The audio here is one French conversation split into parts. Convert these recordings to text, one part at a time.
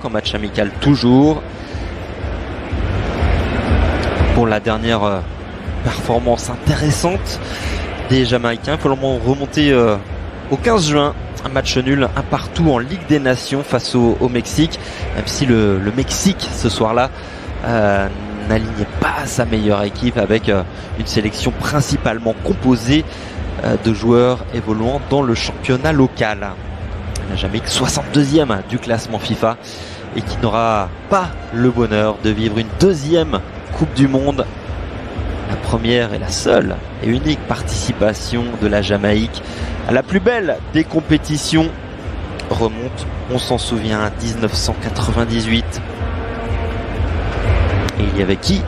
En match amical toujours. Pour la dernière performance intéressante des Jamaïcains, il faut remonter au 15 juin. Un match nul, un partout en Ligue des Nations face au Mexique. Même si le Mexique ce soir-là n'alignait pas sa meilleure équipe avec une sélection principalement composée de joueurs évoluant dans le championnat local. La Jamaïque 62e du classement FIFA et qui n'aura pas le bonheur de vivre une deuxième Coupe du Monde. La première et la seule et unique participation de la Jamaïque à la plus belle des compétitions remonte, on s'en souvient, à 1998. Et il y avait qui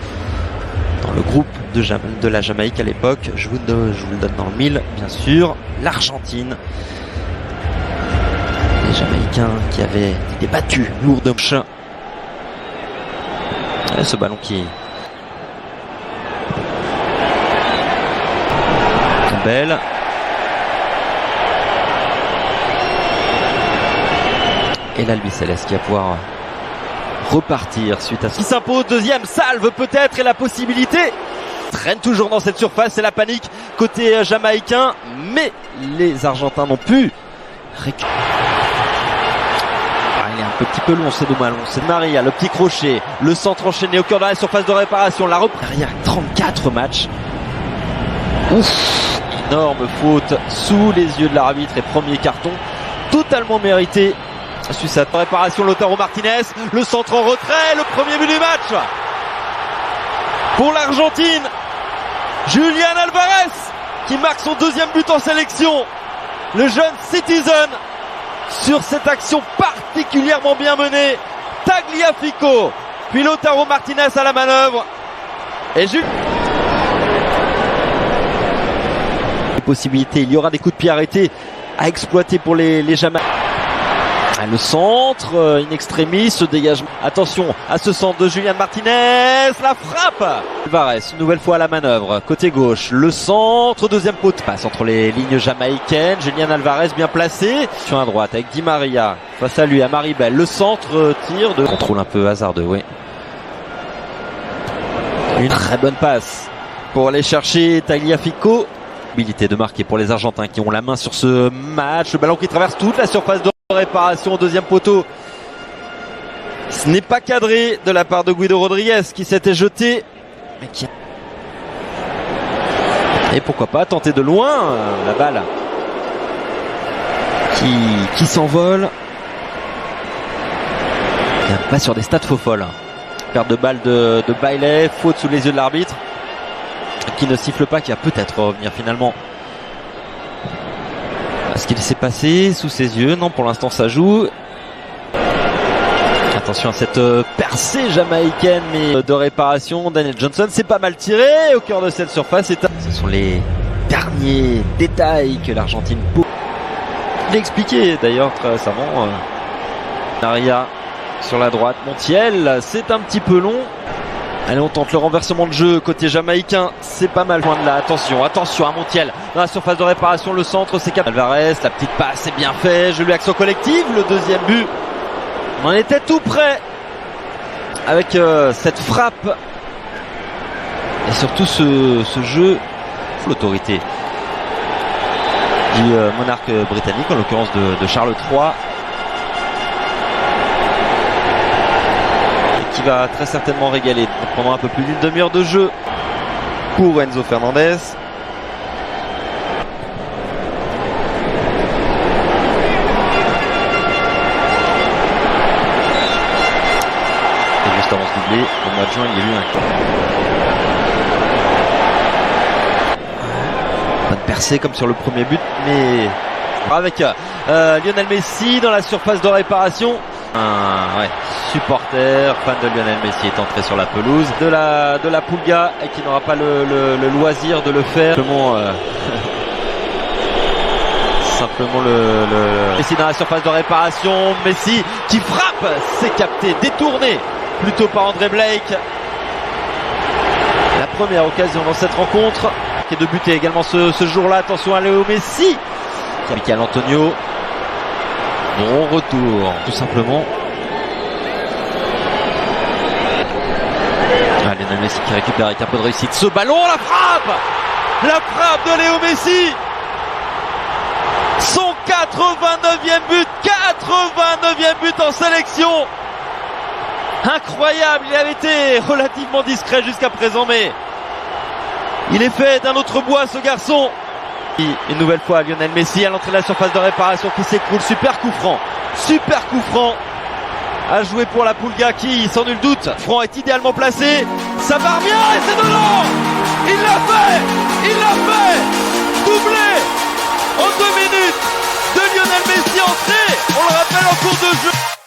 dans le groupe de la Jamaïque à l'époque? Je vous le donne dans le mille, bien sûr, l'Argentine. Les Jamaïcains qui avaient été battus lourdement. Et ce ballon qui est belle. Et l'Albi Céleste qui va pouvoir repartir suite à ce qui s'impose. Deuxième salve peut-être et la possibilité traîne toujours dans cette surface. C'est la panique côté jamaïcain, mais les Argentins n'ont pu récupérer. Il est un petit peu long, c'est dommage. C'est Maria, le petit crochet, le centre enchaîné au cœur de la surface de réparation. La reprise derrière 34 matchs. Ouf, énorme faute sous les yeux de l'arbitre et premier carton totalement mérité. Suite à la réparation, Lautaro Martinez, le centre en retrait, le premier but du match pour l'Argentine. Julián Álvarez qui marque son deuxième but en sélection. Le jeune Citizen sur cette action particulièrement bien menée. Tagliafico, puis Lautaro Martinez à la manœuvre. Et possibilités, il y aura des coups de pied arrêtés à exploiter pour les Jamaïcains. Le centre, in extremis, ce dégagement. Attention à ce centre de Julián Martinez, la frappe. Álvarez, une nouvelle fois à la manœuvre, côté gauche, le centre, deuxième poteau. Passe entre les lignes jamaïcaines, Julián Álvarez bien placé. Sur la droite avec Di Maria, face à lui, à Maribel, le centre, tir de contrôle un peu hasardeux, oui. Une très bonne passe pour aller chercher Tagliafico. Habilité de marquer pour les Argentins qui ont la main sur ce match. Le ballon qui traverse toute la surface de réparation au deuxième poteau. Ce n'est pas cadré de la part de Guido Rodriguez qui s'était jeté. Mais qui... Et pourquoi pas tenter de loin la balle qui s'envole. Pas sur des stats faux folles. Perte de balle de Bailey, faute sous les yeux de l'arbitre qui ne siffle pas, qui va peut-être revenir finalement. Ce qu'il s'est passé sous ses yeux, non, pour l'instant ça joue. Attention à cette percée jamaïcaine mais de réparation. Daniel Johnson, c'est pas mal tiré au cœur de cette surface. Ce sont les derniers détails que l'Argentine peut. Je l'ai expliqué d'ailleurs très récemment. Maria sur la droite, Montiel, c'est un petit peu long. Allez, on tente le renversement de jeu côté jamaïcain, c'est pas mal loin de là. Attention à Montiel dans la surface de réparation, le centre c'est Álvarez, la petite passe c'est bien fait, joli action collective, le deuxième but. On en était tout près avec cette frappe et surtout ce jeu, l'autorité du monarque britannique, en l'occurrence de Charles III. Qui va très certainement régaler pendant un peu plus d'une demi-heure de jeu pour Enzo Fernandez. Et juste avant ce doublé, au mois de juin, il y a eu un coup. Pas de percée comme sur le premier but, mais avec Lionel Messi dans la surface de réparation. Ouais, supporter, fan de Lionel Messi est entré sur la pelouse de la Pulga et qui n'aura pas le loisir de le faire. Simplement Messi dans la surface de réparation. Messi qui frappe, c'est capté, détourné plutôt par André Blake. La première occasion dans cette rencontre qui est de buter également ce jour-là. Attention à Léo Messi. Michael Antonio. Bon retour, tout simplement. Messi qui récupère avec un peu de réussite ce ballon, la frappe de Léo Messi, son 89e but, 89e but en sélection. Incroyable, il avait été relativement discret jusqu'à présent, mais il est fait d'un autre bois ce garçon. Une nouvelle fois Lionel Messi à l'entrée de la surface de réparation qui s'écroule, super coup franc à jouer pour la Pulga qui, sans nul doute, Franc est idéalement placé, ça part bien et c'est dedans. Il l'a fait, doublé en 2 minutes de Lionel Messi, entré, on le rappelle, en cours de jeu.